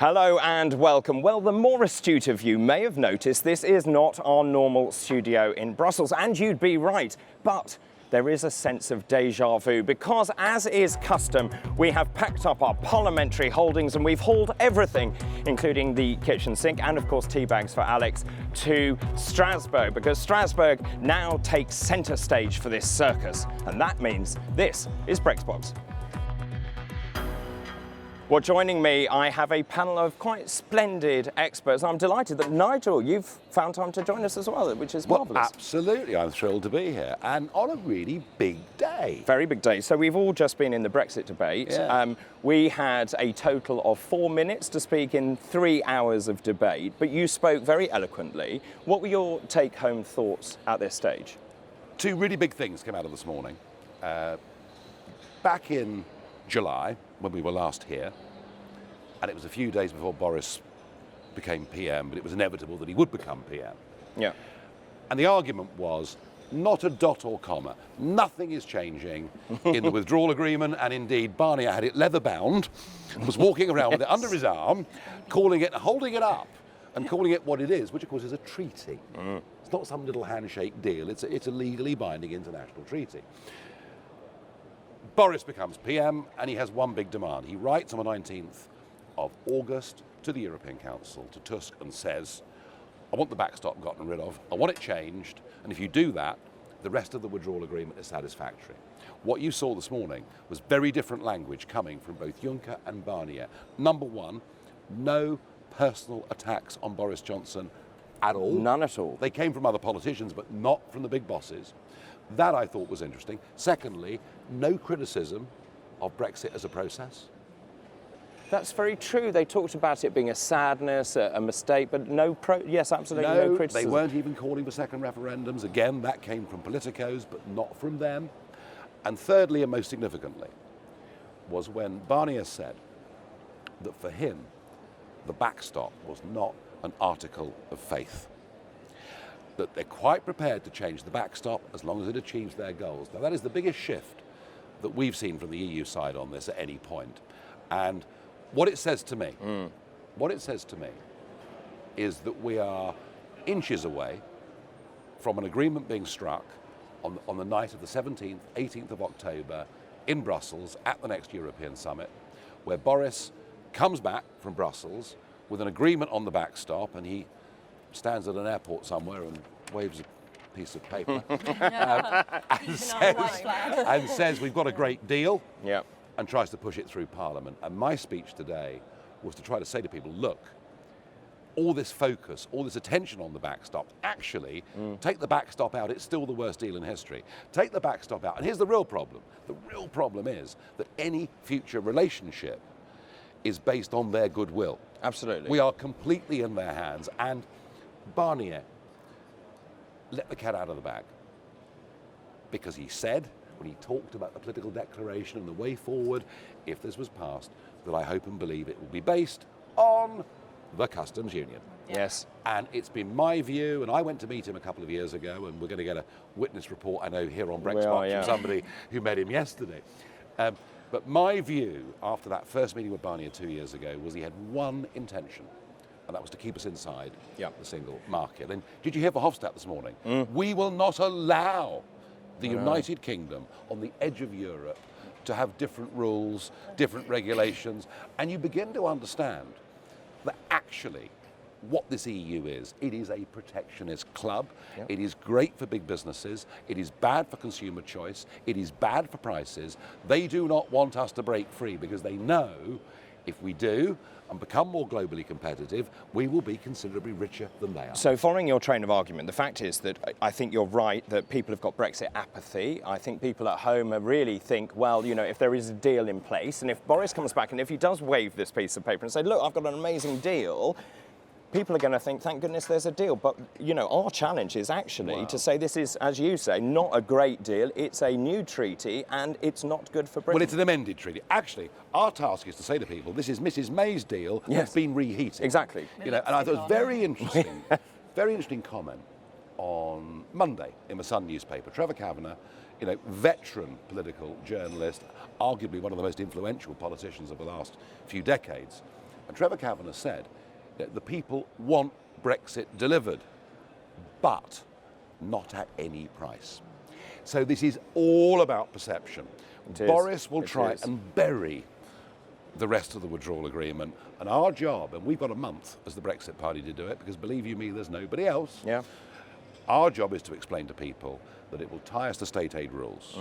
Hello and welcome. Well, the more astute of you may have noticed this is not our normal studio in Brussels, and you'd be right, but there is a sense of déjà vu because, as is custom, we have packed up our parliamentary holdings and we've hauled everything, including the kitchen sink and, of course, tea bags for Alex, to Strasbourg, because Strasbourg now takes centre stage for this circus, and that means this is BrexBox. Well, joining me, I have a panel of quite splendid experts. I'm delighted that, Nigel, you've found time to join us as well, which is marvellous. Well, absolutely. I'm thrilled to be here, and on a really big day. Very big day. So we've all just been in the Brexit debate. Yeah. We had a total of 4 minutes to speak in 3 hours of debate, but you spoke very eloquently. What were your take-home thoughts at this stage? Two really big things came out of this morning. Back in July, when we were last here, and it was a few days before Boris became PM, but it was inevitable that he would become PM. Yeah. And the argument was not a dot or comma. Nothing is changing in the withdrawal agreement, and indeed Barnier had it leather bound and was walking around with it under his arm, calling it, holding it up and calling it what it is, which of course is a treaty. It's not some little handshake deal, it's a legally binding international treaty. Boris becomes PM and he has one big demand. He writes on the 19th of August to the European Council, to Tusk, and says, I want the backstop gotten rid of, I want it changed, and if you do that, the rest of the withdrawal agreement is satisfactory. What you saw this morning was very different language coming from both Juncker and Barnier. Number one, no personal attacks on Boris Johnson at all. None at all. They came from other politicians, but not from the big bosses. That I thought was interesting. Secondly, no criticism of Brexit as a process. That's very true. They talked about it being a sadness, a mistake, but yes, absolutely no criticism. They weren't even calling for second referendums. Again, that came from politicos, but not from them. And thirdly, and most significantly, was when Barnier said that for him, the backstop was not an article of faith. That they're quite prepared to change the backstop as long as it achieves their goals. Now, that is the biggest shift that we've seen from the EU side on this at any point. And what it says to me, is that we are inches away from an agreement being struck on the night of the 17th, 18th of October in Brussels at the next European summit, where Boris comes back from Brussels with an agreement on the backstop, and he stands at an airport somewhere and waves a piece of paper and says we've got a great deal. Yeah. And tries to push it through Parliament. And my speech today was to try to say to people, look, all this focus, all this attention on the backstop, actually, take the backstop out, it's still the worst deal in history. Take the backstop out, and here's the real problem. The real problem is that any future relationship is based on their goodwill. Absolutely. We are completely in their hands, and Barnier let the cat out of the bag. Because he said, when he talked about the political declaration and the way forward, if this was passed, that I hope and believe it will be based on the customs union. Yes. And it's been my view, and I went to meet him a couple of years ago, and we're going to get a witness report, I know, here on BrexBox from somebody who met him yesterday. But my view, after that first meeting with Barnier 2 years ago, was he had one intention, and that was to keep us inside the single market. And did you hear Verhofstadt this morning? We will not allow the United Kingdom on the edge of Europe to have different rules, different regulations, and you begin to understand that actually what this EU is. It is a protectionist club. It is great for big businesses. It is bad for consumer choice. It is bad for prices. They do not want us to break free because they know if we do and become more globally competitive, we will be considerably richer than they are. So following your train of argument, the fact is that I think you're right that people have got Brexit apathy. I think people at home really think, well, you know, if there is a deal in place, and if Boris comes back and if he does wave this piece of paper and say, look, I've got an amazing deal, people are going to think, thank goodness there's a deal. But, you know, our challenge is actually to say this is, as you say, not a great deal. It's a new treaty and it's not good for Britain. Well, it's an amended treaty. Actually, our task is to say to people, this is Mrs May's deal that's been reheated. Exactly. You know, and I thought it was very interesting, very interesting comment on Monday in the Sun newspaper. Trevor Kavanagh, you know, veteran political journalist, arguably one of the most influential politicians of the last few decades, And Trevor Kavanagh said that the people want Brexit delivered, but not at any price. So this is all about perception. Boris will try and bury the rest of the withdrawal agreement, and our job, and we've got a month as the Brexit Party to do it, because believe you me, there's nobody else. Yeah. Our job is to explain to people that it will tie us to state aid rules.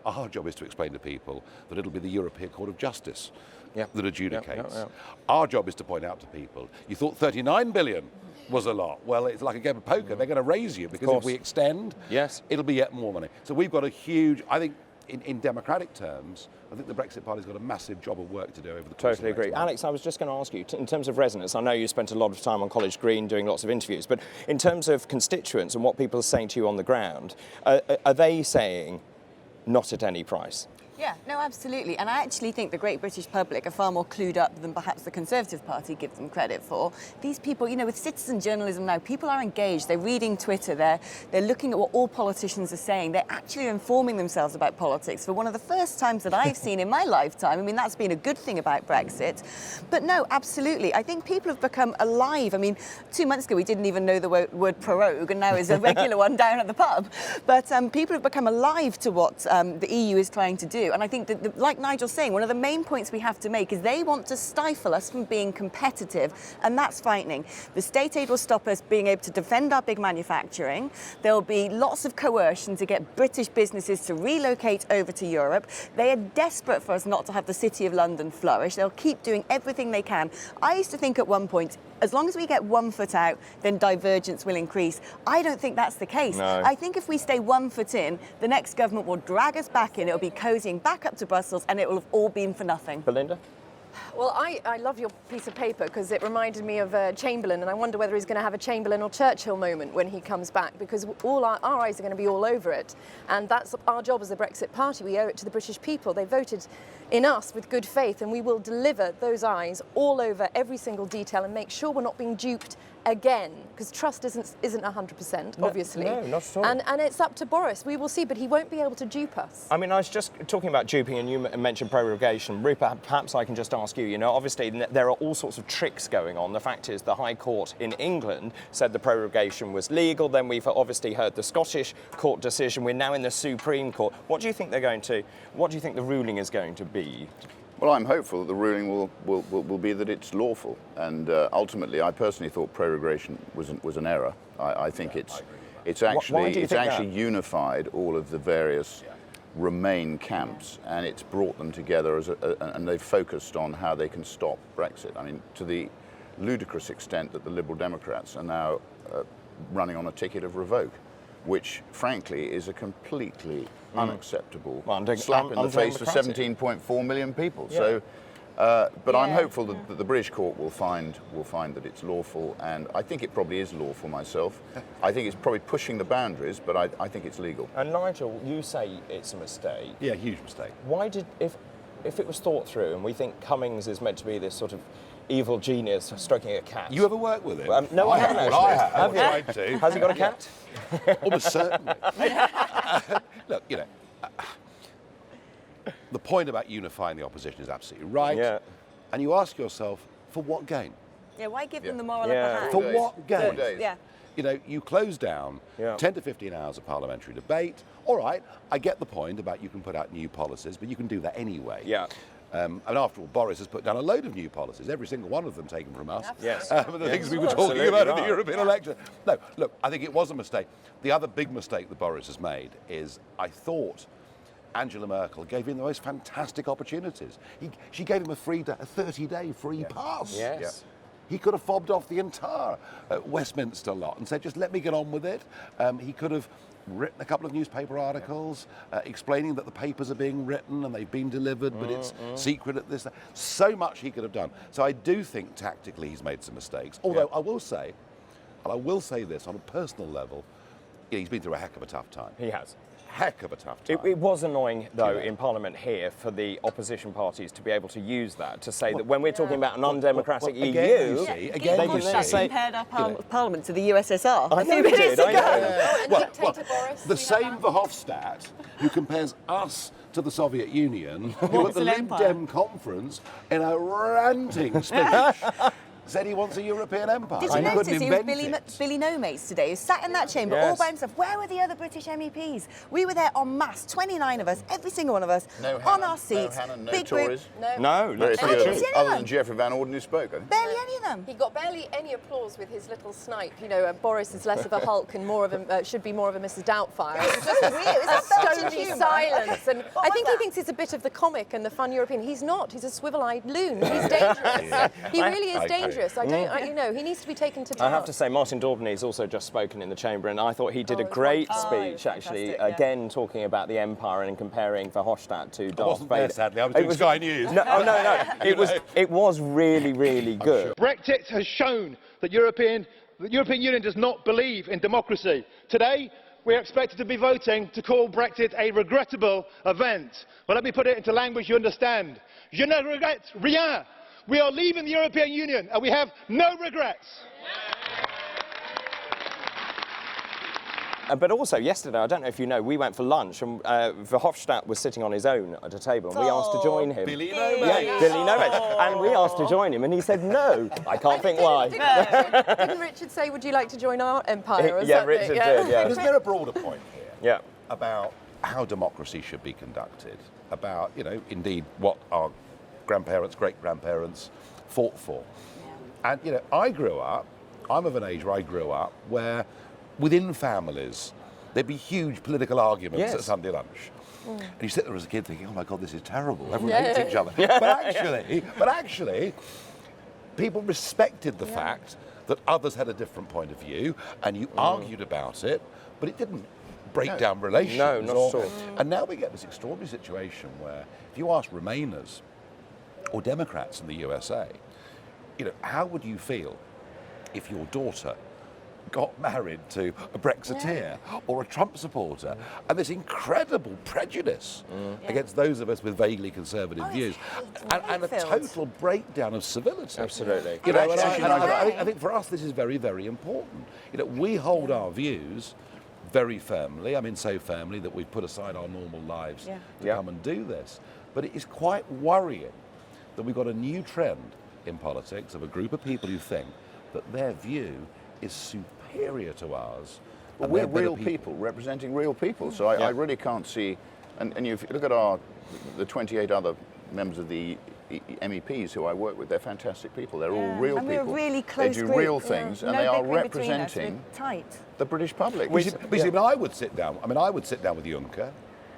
Our job is to explain to people that it'll be the European Court of Justice that adjudicates. Our job is to point out to people, you thought 39 billion was a lot. Well, it's like a game of poker. They're going to raise you, because if we extend, it'll be yet more money. So we've got a huge, I think, in democratic terms, I think the Brexit Party's got a massive job of work to do over the course of the next month. Alex, I was just going to ask you, in terms of resonance, I know you spent a lot of time on College Green doing lots of interviews, but in terms of constituents and what people are saying to you on the ground, are they saying not at any price? Yeah, no, absolutely. And I actually think the great British public are far more clued up than perhaps the Conservative Party gives them credit for. These people, you know, with citizen journalism now, people are engaged, they're reading Twitter, they're looking at what all politicians are saying, they're actually informing themselves about politics for one of the first times that I've seen in my lifetime. I mean, that's been a good thing about Brexit. But no, absolutely. I think people have become alive. I mean, 2 months ago, we didn't even know the word prorogue, and now is a regular one down at the pub. But people have become alive to what the EU is trying to do. And I think that, like Nigel's saying, one of the main points we have to make is they want to stifle us from being competitive, and that's frightening. The state aid will stop us being able to defend our big manufacturing. There'll be lots of coercion to get British businesses to relocate over to Europe. They are desperate for us not to have the City of London flourish. They'll keep doing everything they can. I used to think at one point, as long as we get 1 foot out, then divergence will increase. I don't think that's the case. No. I think if we stay 1 foot in, the next government will drag us back in, it'll be cozying back up to Brussels, and it will have all been for nothing. Belinda? Well, I love your piece of paper because it reminded me of Chamberlain, and I wonder whether he's going to have a Chamberlain or Churchill moment when he comes back, because all our eyes are going to be all over it. And that's our job as the Brexit Party. We owe it to the British people. They voted in us with good faith, and we will deliver those eyes all over every single detail and make sure we're not being duped again, because trust isn't 100%, obviously. No, not at all. And it's up to Boris. We will see, but he won't be able to dupe us. I mean, I was just talking about duping, and you mentioned prorogation. Rupert, perhaps I can just ask you, you know, obviously there are all sorts of tricks going on. The fact is the High Court in England said the prorogation was legal. Then we've obviously heard the Scottish court decision. We're now in the Supreme Court. What do you think what do you think the ruling is going to be? Well, I'm hopeful that the ruling will be that it's lawful, and ultimately, I personally thought prorogation was an error. I think it's actually unified all of the various Remain camps, and it's brought them together and they've focused on how they can stop Brexit. I mean, to the ludicrous extent that the Liberal Democrats are now running on a ticket of revoke, which, frankly, is a completely unacceptable slap in the face for 17.4 million people. Yeah. So, but I'm hopeful that the British court will find that it's lawful, and I think it probably is lawful myself. I think it's probably pushing the boundaries, but I think it's legal. And Nigel, you say it's a mistake. Yeah, huge mistake. Why if it was thought through, and we think Cummings is meant to be this sort of evil genius stroking a cat. You ever worked with him? No, I haven't actually. I've tried to. Has he got a cat? Almost certainly. Look, you know, the point about unifying the opposition is absolutely right. Yeah. And you ask yourself, for what gain? Yeah, why give them the moral upper hand? For what gain? Yeah. You know, you close down 10 to 15 hours of parliamentary debate. All right, I get the point about you can put out new policies, but you can do that anyway. Yeah. And after all, Boris has put down a load of new policies, every single one of them taken from us. Yes. The things we were talking about in the European election. No, look, I think it was a mistake. The other big mistake that Boris has made is, I thought Angela Merkel gave him the most fantastic opportunities. She gave him a 30-day free pass. Yes. Yeah. He could have fobbed off the entire Westminster lot and said, just let me get on with it. He could have written a couple of newspaper articles explaining that the papers are being written and they've been delivered, but it's secret at this. So much he could have done. So I do think tactically he's made some mistakes. Although I will say this on a personal level, he's been through a heck of a tough time. He has. heck of a tough time. It was annoying, though, in Parliament here for the opposition parties to be able to use that to say that when we're talking about an undemocratic EU, they can say compared our Parliament to the USSR. I know they did. I know. Well, Boris, the same Verhofstadt who compares us to the Soviet Union, who at the Lib Dem conference in a ranting speech said he wants a European empire. Did you notice he was Billy No Mates today, who sat in that chamber all by himself? Where were the other British MEPs? We were there en masse, 29 of us, every single one of us, on our seats. No Hannon, no big Tories. No, that's not true. Other than Geoffrey Van Orden who spoke, I think. Barely any of them. He got barely any applause with his little snipe. You know, Boris is less of a Hulk and more of a should be more of a Mrs. Doubtfire. It was just a stony silence, and I think he thinks it's a bit of the comic and the fun European. He's not. He's a swivel-eyed loon. He's dangerous. He really is dangerous. He needs to be taken to task. I have to say, Martin Daubney's also just spoken in the chamber, and I thought he did a great speech, actually, again talking about the empire and comparing Verhofstadt to Darth Vader. There, sadly. I was doing Sky News. No. It was really, really good. Brexit has shown that the European Union does not believe in democracy. Today, we are expected to be voting to call Brexit a regrettable event. Well, let me put it into language you understand. Je ne regrette rien. We are leaving the European Union and we have no regrets. But also, yesterday, I don't know if you know, we went for lunch and Verhofstadt was sitting on his own at a table and we asked to join him. Billy No Mates. Yeah, Billy No Mates. And we asked to join him and he said no. I can't think why. Didn't Richard say, would you like to join our empire or Yeah, something? Richard did, yeah. Is there a broader point here? Yeah. About how democracy should be conducted, about, indeed what our grandparents, great-grandparents fought for. Yeah. And, I'm of an age where I grew up where within families there'd be huge political arguments at Sunday lunch. And you sit there as a kid thinking, oh my God, this is terrible. Everyone hates each other. But actually, people respected the fact that others had a different point of view and you argued about it, but it didn't break down relations. No, not at all. And now we get this extraordinary situation where if you ask Remainers or Democrats in the USA, how would you feel if your daughter got married to a Brexiteer or a Trump supporter, and this incredible prejudice against those of us with vaguely conservative views, and a total breakdown of civility. Absolutely. I think for us this is very, very important. We hold our views very firmly. I mean, so firmly that we've put aside our normal lives to come and do this. But it is quite worrying that we've got a new trend in politics of a group of people who think that their view is superior to ours. But we're real people representing real people, so I really can't see. And if you look at the 28 other members of the MEPs who I work with, they're fantastic people. They're all real people. We're a really close They do group. real things, and they are representing the British public. I would sit down. I mean, I would sit down with Juncker.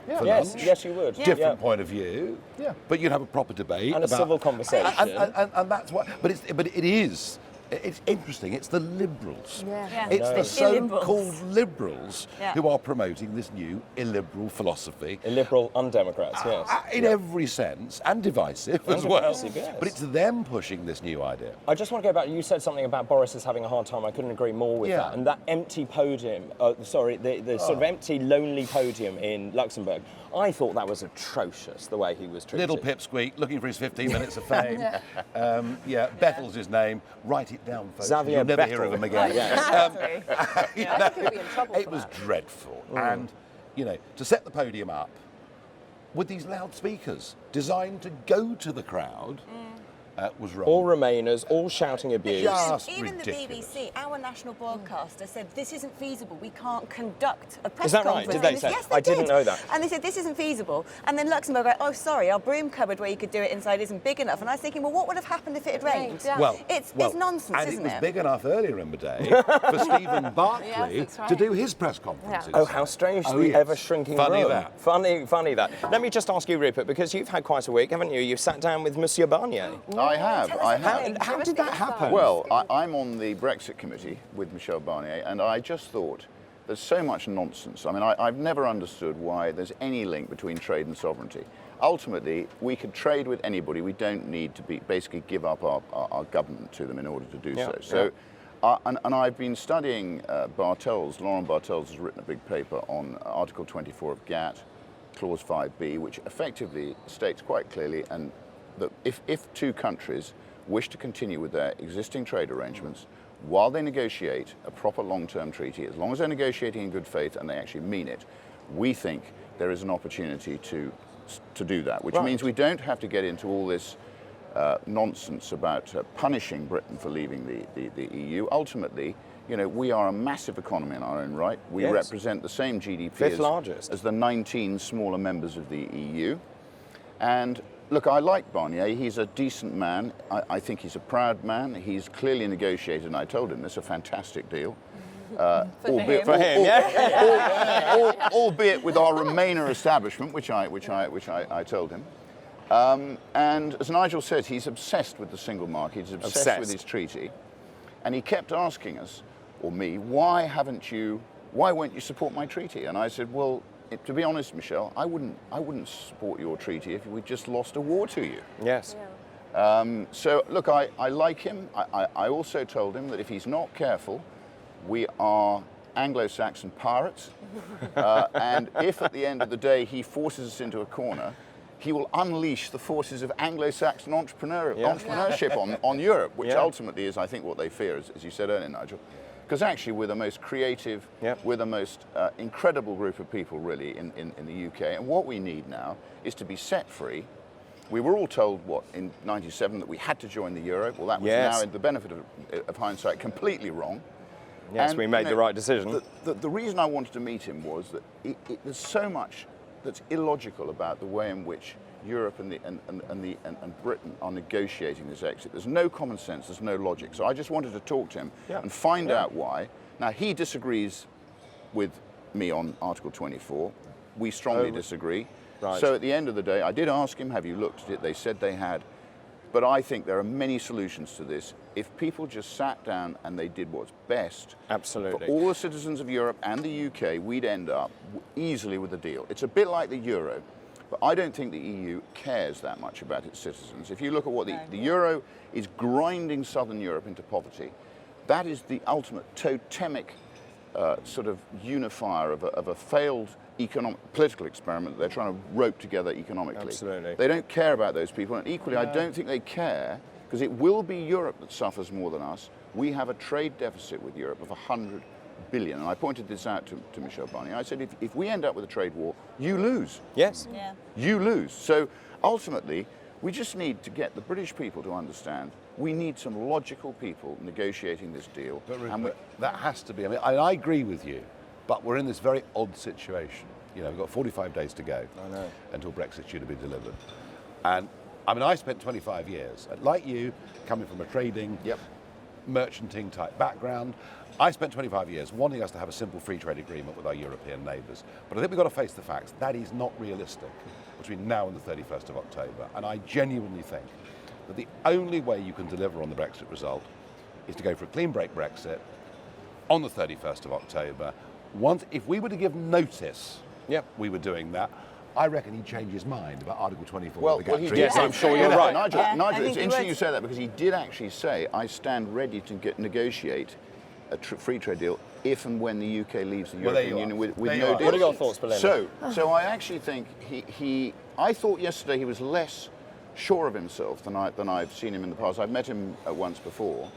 For lunch. Yes, you would. Different point of view. Yeah. But you'd have a proper debate and a civil conversation. And that's what. But it is. It's interesting. It's the liberals. It's the so-called liberals who are promoting this new illiberal philosophy. Illiberal undemocrats, yes. In every sense, and divisive as well. Yes. But it's them pushing this new idea. I just want to go back. You said something about Boris is having a hard time. I couldn't agree more with that. And that empty podium, the sort of empty, lonely podium in Luxembourg, I thought that was atrocious, the way he was treated. Little pipsqueak, looking for his 15 minutes of fame. Bethel's his name. Write it down, folks. Xavier You'll never Bettel. hear of him again. I think he'll be in trouble It for was that. dreadful. And, to set the podium up with these loudspeakers designed to go to the crowd was wrong. All Remainers, all shouting abuse. Even the ridiculous. BBC, our national broadcaster, said this isn't feasible. We can't conduct a press Is that right? conference. Did they say? Yes, they I did. didn't know that. And they said this isn't feasible. And then Luxembourg went, oh, sorry, our broom cupboard where you could do it inside isn't big enough. And I was thinking, well, what would have happened if it had rained? It's nonsense, and isn't it was big enough earlier in the day for Stephen Barclay to do his press conferences. Oh, how strange, the ever-shrinking Funny room. that. Funny that. Let me just ask you, Rupert, because you've had quite a week, haven't you? You've sat down with Michel Barnier. I have. How did that happen? Well, I'm on the Brexit committee with Michel Barnier, and I just thought there's so much nonsense. I mean, I've never understood why there's any link between trade and sovereignty. Ultimately, we could trade with anybody. We don't need to basically give up our government to them in order to do so. So And I've been studying Laurent Bartels has written a big paper on Article 24 of GATT, Clause 5b, which effectively states quite clearly that if two countries wish to continue with their existing trade arrangements while they negotiate a proper long-term treaty, as long as they're negotiating in good faith and they actually mean it, we think there is an opportunity to do that, which means we don't have to get into all this nonsense about punishing Britain for leaving the EU. Ultimately, you know, we are a massive economy in our own right. We represent the same GDP as the 19 smaller members of the EU. And look, I like Barnier. He's a decent man. I think he's a proud man. He's clearly negotiated, and I told him this is a fantastic deal. Albeit with our Remainer establishment, which I told him. And as Nigel says, he's obsessed with the single market. He's obsessed with his treaty, and he kept asking us, or me, why won't you support my treaty? And I said, well, to be honest, Michel, I wouldn't support your treaty if we just lost a war to you. Yes. Yeah. So look, I like him. I also told him that if he's not careful, we are Anglo-Saxon pirates, and if at the end of the day he forces us into a corner, he will unleash the forces of Anglo-Saxon entrepreneurship on Europe, which ultimately is, I think, what they fear, as you said earlier, Nigel. Because actually we're the most creative, we're the most incredible group of people really in the UK, and what we need now is to be set free. We were all told, in '97 that we had to join the euro. Well, that was now, in the benefit of hindsight, completely wrong. Yes, and, we made the right decision. The reason I wanted to meet him was that there's so much that's illogical about the way in which Europe and Britain are negotiating this exit. There's no common sense, there's no logic. So I just wanted to talk to him and find out why. Now, he disagrees with me on Article 24. We strongly disagree. Right. So at the end of the day, I did ask him, have you looked at it? They said they had. But I think there are many solutions to this. If people just sat down and they did what's best for all the citizens of Europe and the UK, we'd end up easily with a deal. It's a bit like the euro, but I don't think the EU cares that much about its citizens. If you look at what the euro is grinding Southern Europe into poverty, that is the ultimate totemic sort of unifier of a failed political experiment that they're trying to rope together economically. Absolutely. They don't care about those people, and equally I don't think they care, because it will be Europe that suffers more than us. We have a trade deficit with Europe of 100 billion, and I pointed this out to Michel Barnier. I said, if we end up with a trade war, you lose. Yes. Yeah. You lose. So ultimately, we just need to get the British people to understand we need some logical people negotiating this deal. But Rupert, that has to be, I agree with you, but we're in this very odd situation. You know, we've got 45 days to go until Brexit's due to be delivered. And I spent 25 years, like you, coming from a trading, merchanting type background. I spent 25 years wanting us to have a simple free trade agreement with our European neighbours. But I think we've got to face the facts. That is not realistic between now and the 31st of October. And I genuinely think that the only way you can deliver on the Brexit result is to go for a clean break Brexit on the 31st of October. If we were to give notice, we were doing that, I reckon he'd change his mind about Article 24 of the GATT Treaty. Yes, I'm sure you're right. Nigel, it's interesting you say that, because he did actually say, I stand ready to negotiate a free trade deal if and when the UK leaves the European Union with no deal. What are your thoughts, Belinda? So I actually think I thought yesterday he was less sure of himself than I've seen him in the past. I've met him once before.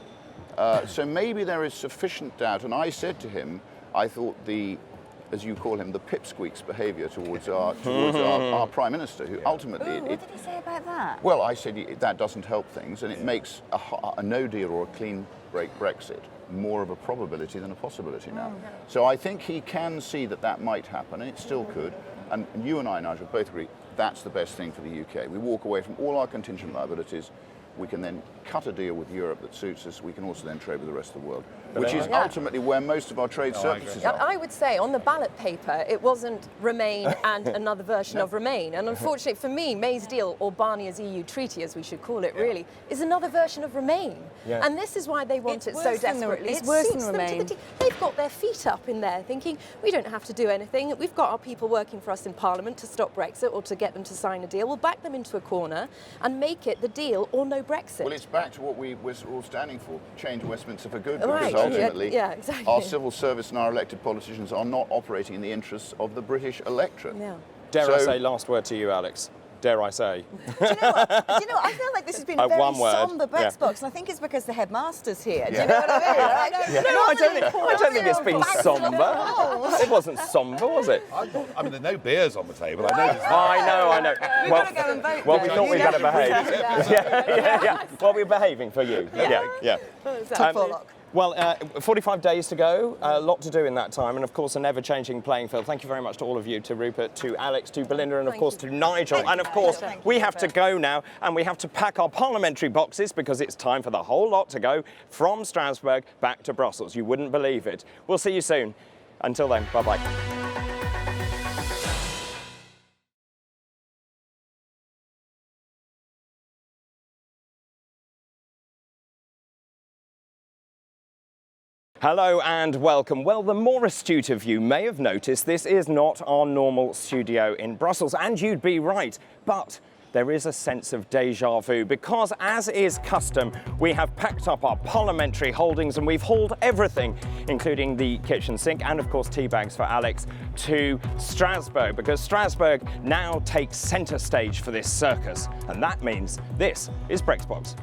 So maybe there is sufficient doubt, and I said to him, I thought as you call him, the pipsqueak's behaviour towards our Prime Minister, who ultimately... What did he say about that? Well, I said that doesn't help things, and it makes a no deal or a clean break Brexit more of a probability than a possibility now. So I think he can see that might happen, and it still could. And you and I, Nigel, both agree that's the best thing for the UK. We walk away from all our contingent liabilities. We can then cut a deal with Europe that suits us. We can also then trade with the rest of the world, which is ultimately where most of our trade surpluses are. I would say on the ballot paper, it wasn't Remain and another version of Remain. And unfortunately for me, May's deal, or Barnier's EU treaty, as we should call it really, is another version of Remain. Yeah. And this is why they want it so desperately. It's worse than Remain. They've got their feet up in there thinking, we don't have to do anything. We've got our people working for us in Parliament to stop Brexit or to get them to sign a deal. We'll back them into a corner and make it the deal or no Brexit. Well, it's back to what we're all standing for, change Westminster for good, Right. because ultimately Yeah, exactly. our civil service and our elected politicians are not operating in the interests of the British electorate. Yeah. Dare I So- say last word to you, Alex? Dare I say? Do you know what? I feel like this has been a very one word, sombre yeah. BrexBox, and I think it's because the headmaster's here. Do Yeah. you know what I mean? Like, No, I don't think it's been sombre. It wasn't sombre, was it? I mean, there's no beers on the table. I know there's I know. We've got to go and vote. Well, we though. thought we You better know. behave. Yeah. Well, we're behaving for you. Yeah. Porlock. Well, 45 days to go, a lot to do in that time, and of course an ever-changing playing field. Thank you very much to all of you, to Rupert, to Alex, to Belinda, and of course to Nigel. And of course, we have to go now, and we have to pack our parliamentary boxes because it's time for the whole lot to go from Strasbourg back to Brussels. You wouldn't believe it. We'll see you soon. Until then, bye-bye. Hello and welcome. Well, the more astute of you may have noticed this is not our normal studio in Brussels, and you'd be right, but there is a sense of déjà vu because, as is custom, we have packed up our parliamentary holdings and we've hauled everything, including the kitchen sink and of course tea bags for Alex, to Strasbourg, because Strasbourg now takes centre stage for this circus, and that means this is BrexBox.